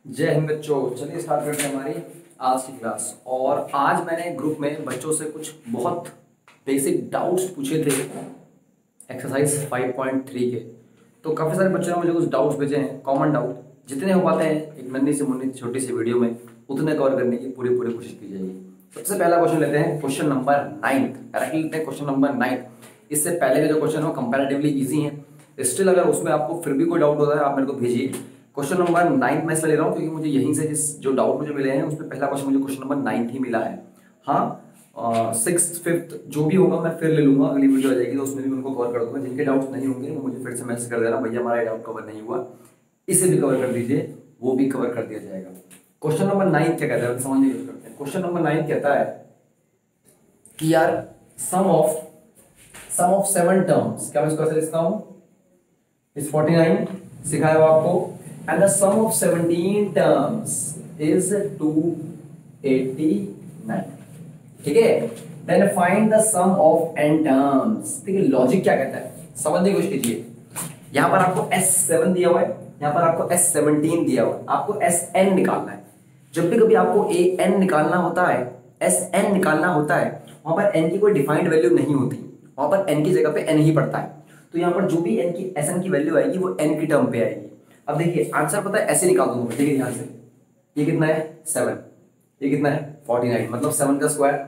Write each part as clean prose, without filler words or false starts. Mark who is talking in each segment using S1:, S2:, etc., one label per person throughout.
S1: जय हिंद बच्चों। चलिए स्टार्ट करते हैं हमारी आज की क्लास। और आज मैंने ग्रुप में बच्चों से कुछ बहुत बेसिक डाउट्स पूछे थे एक्सरसाइज 5.3 के। तो काफ़ी सारे बच्चों ने मुझे कुछ डाउट्स भेजे हैं, कॉमन डाउट जितने हो पाते हैं एक नन्ही से मुन्नी छोटी सी वीडियो में उतने कवर करने की पूरी कोशिश की जाएगी। सबसे पहला क्वेश्चन लेते हैं, क्वेश्चन नंबर 9। डायरेक्टली लेते हैं क्वेश्चन नंबर 9। इससे पहले के जो क्वेश्चन है वो कंपैरेटिवली इजी हैं। स्टिल अगर उसमें आपको फिर भी कोई डाउट होता है आप मेरे को भेजिए। क्वेश्चन नंबर 9 मैं इसलिए ले रहा हूँ क्योंकि मुझे यहीं से जो डाउट मुझे मिले हैं उसमें पहला क्वेश्चन मुझे क्वेश्चन नंबर 9 ही मिला है। हाँ, सिक्स फिफ्थ जो भी होगा मैं फिर ले लूंगा, अगली वीडियो आ जाएगी तो उसमें भी उनको कवर कर दूंगा। जिनके डाउट्स नहीं होंगे वो मुझे फिर से मैसेज कर देना, भैया हमारा डाउट कवर नहीं हुआ, इसे भी कवर कर दीजिए, वो भी कवर कर दिया जाएगा। क्वेश्चन नंबर 9 क्या कहता है समझने की कोशिश करते हैं। क्वेश्चन नंबर 9 कहता है कि यार सम ऑफ 7 टर्म्स, क्या मैं इसको ऐसे लिखता हूं, इस 49 सिखाया हुआ आपको, and the sum of 17 terms is 289। ठीक है, then find the sum of n terms. ठीक है, लॉजिक क्या कहता है समझने की कोशिश कीजिए। यहां पर आपको S7 दिया हुआ है, यहां पर आपको S17 दिया हुआ है, आपको Sn निकालना है। जब भी कभी आपको an निकालना होता है, Sn निकालना होता है, वहां पर n की कोई डिफाइंड वैल्यू नहीं होती, वहां पर n की जगह पे n ही पड़ता है। तो यहाँ पर जो भी n की Sn की वैल्यू आएगी वो n की टर्म पे आएगी। अब देखिए आंसर पता है ऐसे निकाल दूंगा। देखिए ध्यान से, ये कितना है 7, ये कितना है 49, मतलब 7 का स्क्वायर,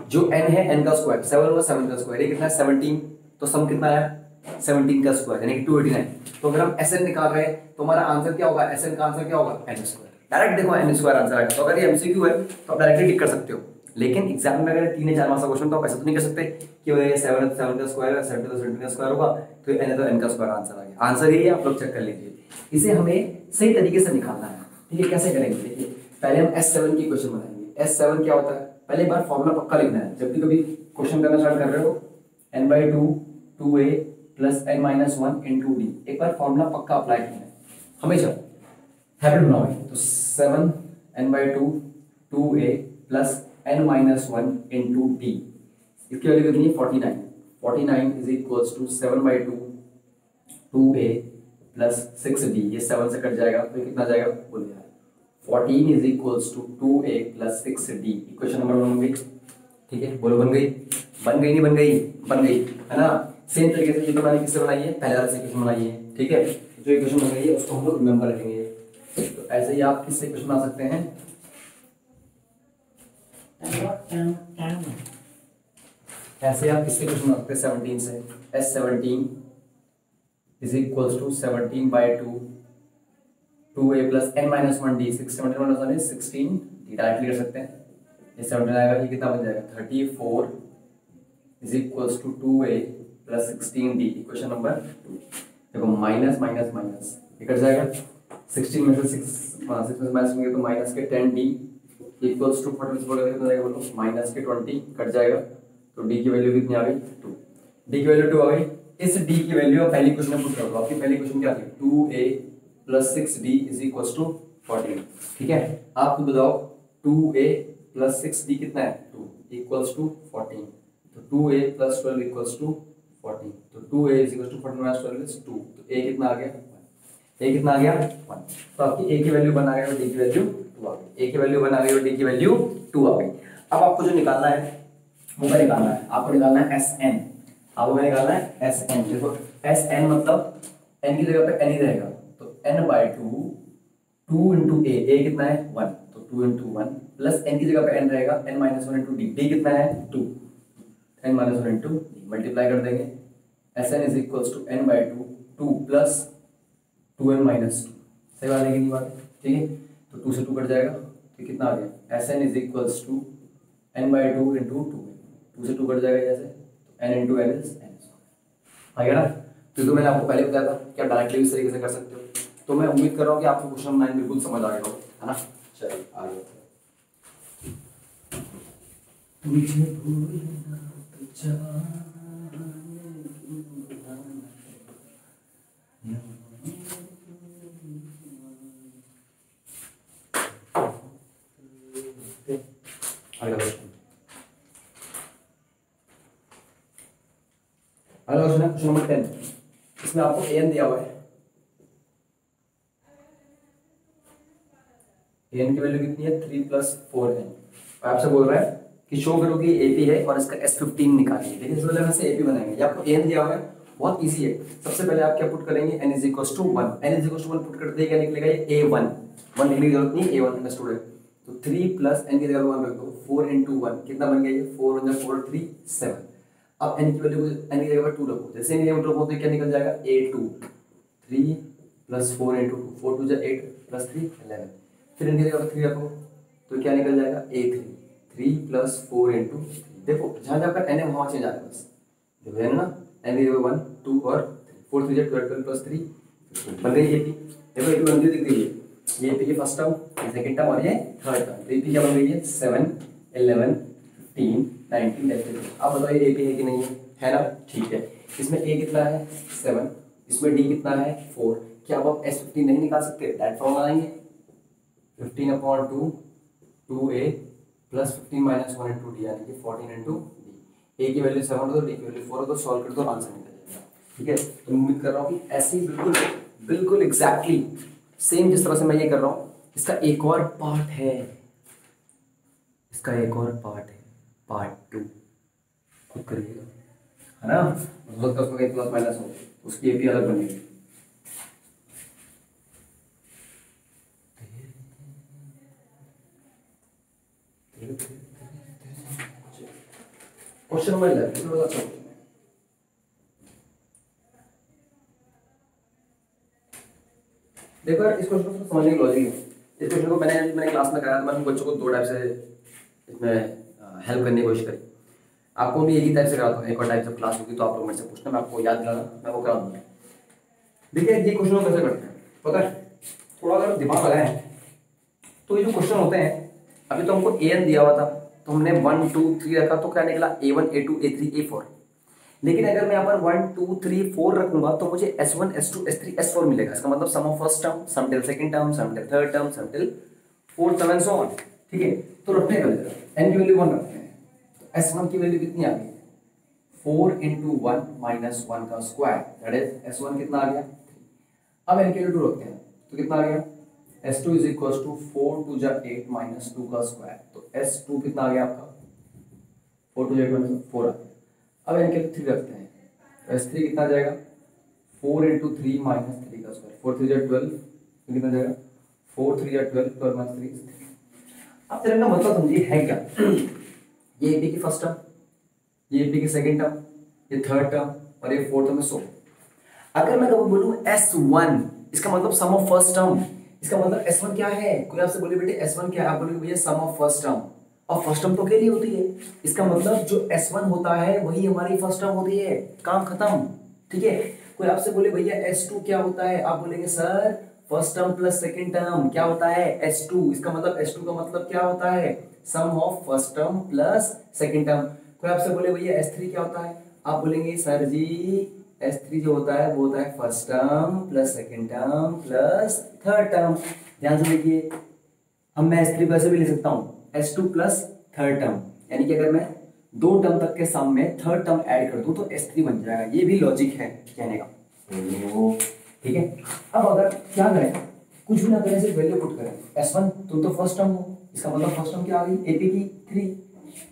S1: जो n है n का स्क्वायर, 7 हुआ 7 का स्क्वायर, ये कितना है 17, तो सम कितना है 17 का स्क्वायर यानी कि 289। तो अगर हम Sn निकाल रहे हैं तो हमारा आंसर क्या होगा, Sn का आंसर क्या होगा n स्क्वायर। डायरेक्ट देखो n स्क्वायर आंसर आएगा। तो अगर ये MCQ है तो आप डायरेक्टली टिक कर सकते हो, लेकिन एग्जाम में अगर 3 या 4 मार्क्स का क्वेश्चन तो आप ऐसा तो नहीं कर सकते कि ये 7 का स्क्वायर है, 7 तो 17 का स्क्वायर होगा, तो n है तो n का स्क्वायर आंसर आ गया। आंसर ही है, आप लोग चेक कर लीजिए। इसे हमें सही तरीके से निकालना है। ठीक है, कैसे करेंगे देखिए, पहले हम S7 की क्वेश्चन बनाएंगे। S7 क्या होता है, पहले एक बार फॉर्मूला पक्का लिखना है। जब भी कभी क्वेश्चन करना स्टार्ट कर रहे हो, n/2 2a plus n-1 into d, एक बार फॉर्मूला पक्का अप्लाई करना है हमेशा, हैबिट बनाओगे। तो 7 n/2 2a plus n-1 into d, इसकी वैल्यू कितनी है 49। 49 is equals to 7/2 2a plus 6d, ये 7 से कट जाएगा तो कितना जाएगा बोलिए यार, 14 is equals to 2a plus 6d। Equation number 1 बन गई। ठीक है, बोलो बन गई, बन गई नहीं बन गई, बन गई है ना। सेम तरीके से ये तो मैंने किससे बनाई है, पहले वाले से इक्वेशन बनाई है। ठीक है, जो इक्वेशन बन गई है उसको हम लोग रिमेंबर रखेंगे। तो ऐसे ही आप किससे इक्वेशन बना सकते हैं, ऐसे आप किससे क्वेश्चन बनाते हैं 17 से, S17 is equals to 17/2 2a plus n-1 d, 17 is 16 d, directly कर सकते हैं। ये 17 आएगा, ये कितना बन जाएगा 34 is equals to 2a plus 16d। Equation number 2। देखो माइनस माइनस माइनस ये कट जाएगा, 16 में से 6 में माइनस होंगे तो माइनस के 10d इक्वल्स टू 40 कितना जाएगा बोलो, माइनस के 20 कट जाएगा। तो d की वैल्यू कितनी आ गई 2, d की वैल्यू 2 आ गई। इस d की वैल्यू पहली क्वेश्चन में पुट कर दो। आपकी पहली क्वेश्चन क्या थी, 2a plus 6d is equals to 14। ठीक है, आप बताओ 2a प्लस 6d कितना है 2 इक्वल्स टू 14, तो 2a प्लस 12 इक्वल्स टू 14, तो 2a is equals to 14 minus 12 is 2, तो a कितना आ गया 1, a कितना आ गया 1। तो आपकी a की वैल्यू बन आ गई और d की वैल्यू 2 आ गई, a की वैल्यू बन आ गई और d की वैल्यू 2 आ गई। अब आपको जो निकालना है वो क्या निकालना है, आपको निकालना है Sn। आपको क्या निकालना है Sn। देखो Sn मतलब n की जगह पे n ही रहेगा, तो n/2 2 into a कितना है 1, तो 2 into 1 प्लस n की जगह पे n रहेगा n-1 into d, d कितना है 2, n-1 into d मल्टीप्लाई कर देंगे। Sn is equals to n/2 2 plus 2n-2, सही बात है कि नहीं बात है। ठीक है, तो 2 से 2 कट जाएगा तो कितना आ गया, Sn is equals to n/2 into 2, 2 से 2 कट जाएगा जैसे, तो n into n is n आ गया ना। तो मैंने आपको पहले बताया था कि आप डायरेक्टली इस तरीके से कर सकते हो। तो मैं उम्मीद कर रहा हूँ कि आपको क्वेश्चन 9 बिल्कुल समझ आ गया होगा, है ना। चलिए आगे मुझे भूलना तो जाने अगला क्वेश्चन, अगला क्वेश्चन है क्वेश्चन नंबर 10। इसमें आपको an दिया हुआ है, एन की वैल्यू कितनी है 3 + 4n। आपसे बोल रहा है कि शो करो कि एपी है और इसका S15 निकालिए। देखिए इस वाले में से एपी बनाएंगे। ये आपको एन दिया हुआ है, बहुत इजी है। सबसे पहले आप क्या पुट करेंगे, n = 1, n = 1 पुट करते ही क्या निकलेगा, ये a1, 1 लिखने की जरूरत नहीं, a1 का स्टूडेंट। तो 3 + n की जगह 1 रख दो, 4 × 1 कितना बन गया, ये 4 × 4 3 7। अब n की वैल्यू n की जगह 2 रखो, जैसे n की जगह 2 रखो तो क्या निकल जाएगा, a2, 3 + 4 × 2, 4 × 2 = 8 + 3 11। फिर n की जगह 3 रखो तो क्या निकल जाएगा, a3, 3 + 4 × 3। देखो जहां जहां पर n है वहां चेंज आ रहा है बस, देखो है ना, n की जगह 1 2 और 4 3 = 12, 12 + 3 बन गई एपी। देखो एपी बन गई, दिख गई है, ये एपी की फर्स्ट टर्म, ये सेकंड टर्म और ये थर्ड टर्म। तो एपी क्या बन गई है, 7 11 15 19 23। अब बताओ ये एपी है कि नहीं है ना, ठीक है। इसमें a कितना है 7, इसमें d कितना है 4। क्या अब आप S15 नहीं निकाल सकते, डायरेक्ट फॉर्मूला आएंगे, 15/2 2a + 15 - 1 × d यानी कि 14 × d। a की वैल्यू 7 हो तो d की वैल्यू 4 हो तो सॉल्व कर दो, आंसर निकल जाएगा। ठीक है, तो उम्मीद कर रहा हूँ कि ऐसे ही बिल्कुल बिल्कुल एग्जैक्टली सेम जिस तरह से मैं ये कर रहा हूँ, इसका एक और पार्ट है, इसका एक और पार्ट है, पार्ट 2 खुद करिएगा, है ना। मतलब का उसमें कहीं प्लस माइनस हो, उसकी एपी अलग बनेगी। क्वेश्चन नंबर 11 इसमें बड़ा अच्छा क्वेश्चन है। देखो यार, इस क्वेश्चन को समझने की लॉजिक है। इस क्वेश्चन को मैंने क्लास में कराया, तो मैंने बच्चों को दो टाइप से इसमें हेल्प करने की कोशिश करी। आपको भी एक ही टाइप से कराता हूँ, एक और टाइप से क्लास होगी तो आप लोग मेरे से पूछना, मैं आपको याद दिलाना, मैं वो करा दूंगा। देखिए ये क्वेश्चन को कैसे करते हैं पता है, थोड़ा अगर दिमाग लगाएं तो ये जो क्वेश्चन होते हैं, अभी तो हमको an दिया हुआ था तो हमने 1 2 3 रखा तो क्या निकला, a1 a2 a3 a4। लेकिन अगर मैं यहाँ पर 1 2 3 4 रखूंगा तो मुझे s1 s2 s3 s4 मिलेगा। इसका मतलब sum of first term, sum till second term, sum till third term, sum till fourth term and so on. ठीक है, तो रखने का n की वैल्यू 1 रखते हैं, तो s1 की वैल्यू कितनी आ गई, 4 × 1 - 1 का स्क्वायर, दैट इज s1 कितना आ गया 3। अब n की वैल्यू 2 रखते हैं तो कितना आ गया, s2 = 4 2 × 8 - 2 का स्क्वायर। तो s2 कितना आ गया आपका, 4 2 8 - 4 आ गया। अब n के 3 रखते हैं तो s3 कितना आ जाएगा, 4 × 3 - 3 का स्क्वायर, 4 3 = 12, तो कितना जाएगा 4 3 = 12, 12 - 3 is 3। अब तेरे का मतलब समझिए है क्या, ये एपी की फर्स्ट टर्म, ये एपी की सेकंड टर्म, ये थर्ड टर्म और ये फोर्थ टर्म। सो अगर मैं कभी बोलूं S1, इसका मतलब सम ऑफ फर्स्ट टर्म, इसका मतलब S1 क्या है, कोई आपसे बोले बेटे S1 क्या है, आप बोलोगे भैया सम ऑफ फर्स्ट टर्म, और फर्स्ट टर्म तो अकेली होती है। इसका मतलब जो S1 होता है वही हमारी फर्स्ट टर्म होती है, काम खत्म। ठीक है, कोई आपसे बोले भैया S2 क्या होता है, आप बोलेंगे sir first term plus second term क्या होता है S2। इसका मतलब S2 का मतलब क्या होता है, sum of first term plus second term. कोई आपसे बोले भैया S3 क्या होता है, आप बोलेंगे सर जी S3 जो होता है वो होता है first term plus second term plus third term. ध्यान से देखिए, हम मैं S3 को ऐसे भी लिख सकता हूँ S2 प्लस थर्ड टर्म, यानी कि अगर मैं दो टर्म तक के सम में थर्ड टर्म ऐड कर दूं तो S3 बन जाएगा। ये भी लॉजिक है कहने का, ठीक है। अब अगर क्या करें, कुछ भी ना करें, सिर्फ वैल्यू पुट करें, S1 तुम तो फर्स्ट टर्म हो, इसका मतलब फर्स्ट टर्म क्या आ गई एपी की 3।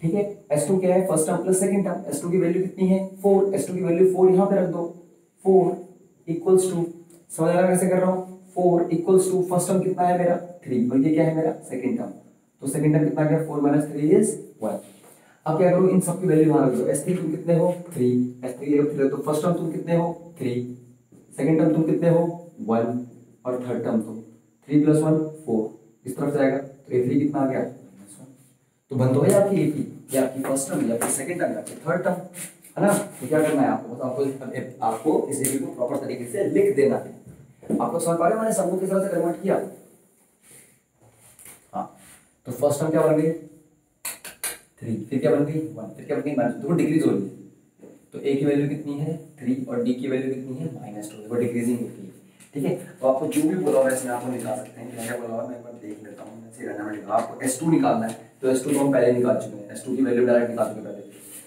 S1: ठीक है, S2 क्या है, first term plus second term, S2 की वैल्यू कितनी है 4, S2 की वैल्यू 4 यहां पे रख दो, 4 = समझ आ रहा है कैसे कर रहा हूं, 4 = फर्स्ट टर्म कितना है मेरा 3 और ये क्या है मेरा सेकंड टर्म, तो सेकंड टर्म कितना गया 4 - 3 is 1। अब क्या करो, इन सब की वैल्यू वहां रख दो, S3 तुम कितने हो 3, S3 तो फर्स्ट टर्म तुम कितने हो 3, सेकंड टर्म तुम कितने हो 1 और थर्ड टर्म तुम 3 + 1 4, इस तरफ जाएगा तो A3 कितना आ गया -1। तो बन तो है आपकी एपी, ये आपकी फर्स्ट टर्म, ये आपकी सेकंड टर्म, ये आपकी थर्ड टर्म, है ना। तो क्या करना है आपको, बस आपको इस एपी को प्रॉपर तरीके से लिख देना है। आपको समझ पा रहे हो मैंने सबको किस तरह से कन्वर्ट किया। हाँ, तो फर्स्ट टर्म क्या बन गई 3, फिर क्या बन गई 1, फिर क्या बन गई -2, देखो डिक्रीज हो रही है। तो a की वैल्यू कितनी है 3 और d की वैल्यू कितनी है -2, देखो डिक्रीजिंग होती है। ठीक है, तो आपको जो भी बोला हुआ है इसमें आपको निकाल सकते हैं, क्या बोला हुआ है मैं एक बार देख लेता हूँ, मैं से रैंडम निकाला। आपको S2 निकालना है तो S2 तो हम पहले निकाल चुके हैं, S2 की वैल्यू डायरेक्ट निकाल चुके हैं पहले,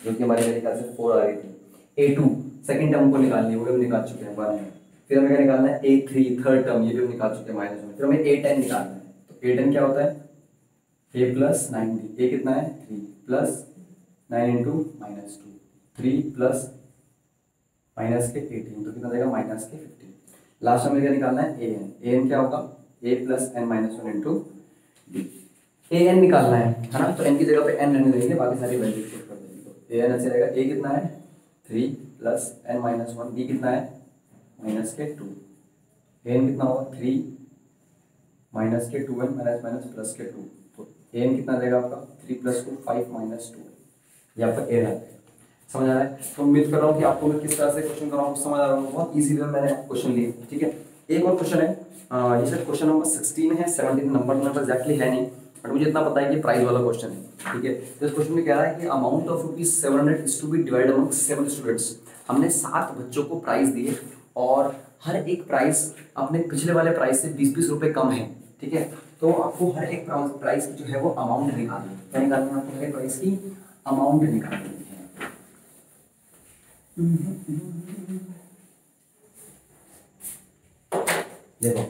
S1: जो कि हमारे मेरे ख्याल से 4 आ रही थी। A2 सेकंड टर्म को निकालनी है, वो भी हम निकाल चुके हैं 1 है। फिर हमें क्या निकालना है A3 थर्ड टर्म, ये भी हम निकाल चुके हैं -1। फिर हमें A10 निकालना है, तो 8n क्या होता है a प्लस 9d, a कितना है 3 plus 9 into minus 2, 3 plus minus के 18 तो कितना देगा माइनस के 15। लास्ट में क्या निकालना है an क्या होगा a plus n minus 1 into D. an निकालना है ना, तो n की जगह पे n रहने देंगे, बाकी सारी वैल्यू पुट कर देंगे। तो an अच्छा रहेगा, a कितना है 3 प्लस n माइनस 1, b कितना है माइनस के 2, an कितना होगा 3 माइनस के 2n माइनस माइनस प्लस के 2, तो an कितना देगा आपका 3 प्लस 2 5 माइनस 2, ये आपका a है। समझ आ रहा है? तो उम्मीद कर रहा हूँ कि आपको मैं किस तरह से क्वेश्चन कर रहा हूँ समझ आ रहा हूँ, बहुत इजी वे में मैंने क्वेश्चन लिए। ठीक है, एक और क्वेश्चन है, ये सर क्वेश्चन नंबर 16 है, 17 नंबर एग्जैक्टली है नहीं, बट मुझे इतना पता है कि प्राइस वाला क्वेश्चन है। ठीक है, तो इस क्वेश्चन में कह रहा है कि amount of ₹700 is to be divided among 7 students. हमने 7 बच्चों को प्राइस दिए और हर एक प्राइस अपने पिछले वाले प्राइस से 20-20 रुपए कम है। ठीक है, तो आपको हर एक प्राइस की जो है वो अमाउंट निकालनी है। क्या निकालनी है आपको? हर एक प्राइस की अमाउंट निकालनी है। देखो,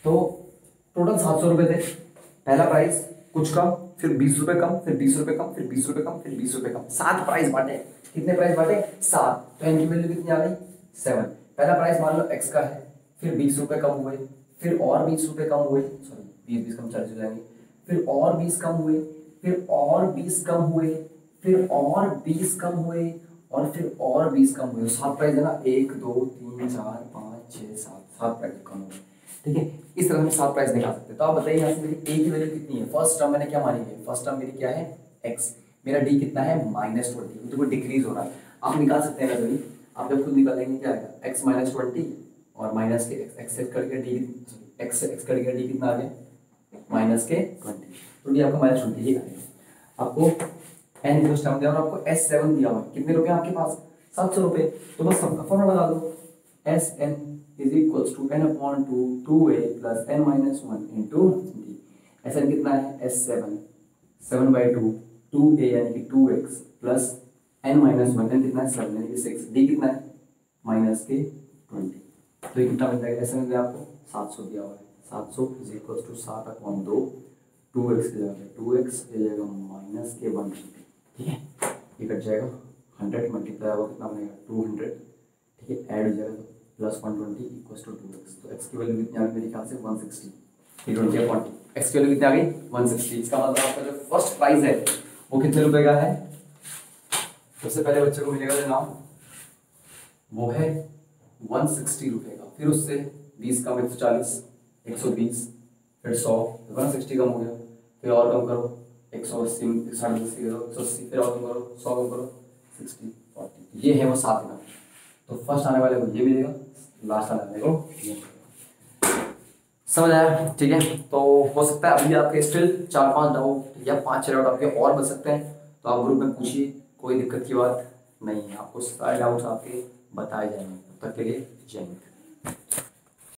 S1: तो टोटल 700 रुपए थे, पहला प्राइस कुछ कम, फिर 20 रुपए कम, फिर 20 रुपए कम, फिर 20 रुपए कम, फिर 20 रुपए कम, 7 प्राइस बांटे। कितने प्राइस बांटे? 7, तो इनकी वैल्यू कितनी आ गई 7। पहला प्राइस मान लो x का है, फिर 20 रुपए कम हुए, फिर और 20 रुपए कम हुए, सॉरी 20 कम 40 हो जाएंगे, फिर और 20 कम हुए, फिर और 20 कम हुए, फिर और 20 कम हुए, और फिर और 20 कम हुए। 7 प्राइस है ना, 1 2 3 4 5 6 7 प्राइस कम हुए। ठीक है, इस तरह हम 7 प्राइस निकाल सकते हैं। तो आप बताइए यहाँ से मेरी a की वैल्यू कितनी है? फर्स्ट टर्म मैंने क्या मानी है? फर्स्ट टर्म मेरी क्या है x, मेरा d कितना है -20, तो डिक्रीज हो रहा है। आप निकाल सकते हैं वैल्यू, आप जब खुद निकालेंगे क्या आएगा x -20 और माइनस के x से x कट गया d, x से x कट गया d कितना आ गया माइनस के 20, तो d आपका -20 ही आएगा। आपको n जो टर्म दिया और आपको S7 दिया हुआ है, कितने रुपए आपके पास 700 रुपए, तो बस सबका फॉर्मूला लगा दो, Sn is equals to n upon 2 2a plus n minus 1 into d। Sn कितना है S7 7/2 2a यानी कि 2x plus n minus 1, n कितना है 7 यानी कि 6, d कितना है माइनस के 20, तो ये कितना मिल जाएगा? Sn में आपको 700 दिया हुआ है, 700 is equals to 7/2 2x की जगह 2x की जगह माइनस के 1, ठीक है, ये कट जाएगा 100 मल्टीप्लाई होगा कितना बनेगा 200, ठीक है, ऐड हो जाएगा प्लस 120 इक्वल्स टू 2x, तो x की वैल्यू कितनी आ गई मेरे ख्याल से 160, 320 x की वैल्यू कितनी आ गई 160। इसका मतलब आपका जो फर्स्ट प्राइस है वो कितने रुपए का है? सबसे पहले बच्चे को मिलेगा जो नाम वो है 160 रुपए का, फिर उससे 20 कम 140 120, फिर 100, 160 कम हो गया, फिर और कम करो 180 180 180, फिर और कम करो 100 कम करो 60 40, ये है वो 7 का। तो फर्स्ट आने वाले को ये मिलेगा, लास्ट आने वाले को ये। समझ आया? ठीक है, तो हो सकता है अभी आपके स्टिल 4-5 डाउट या 5-6 डाउट आपके और बच सकते हैं, तो आप ग्रुप में पूछिए, कोई दिक्कत की बात नहीं है, आपको सारे डाउट्स आपके बताए जाएंगे। तब तक के लिए जय हिंद।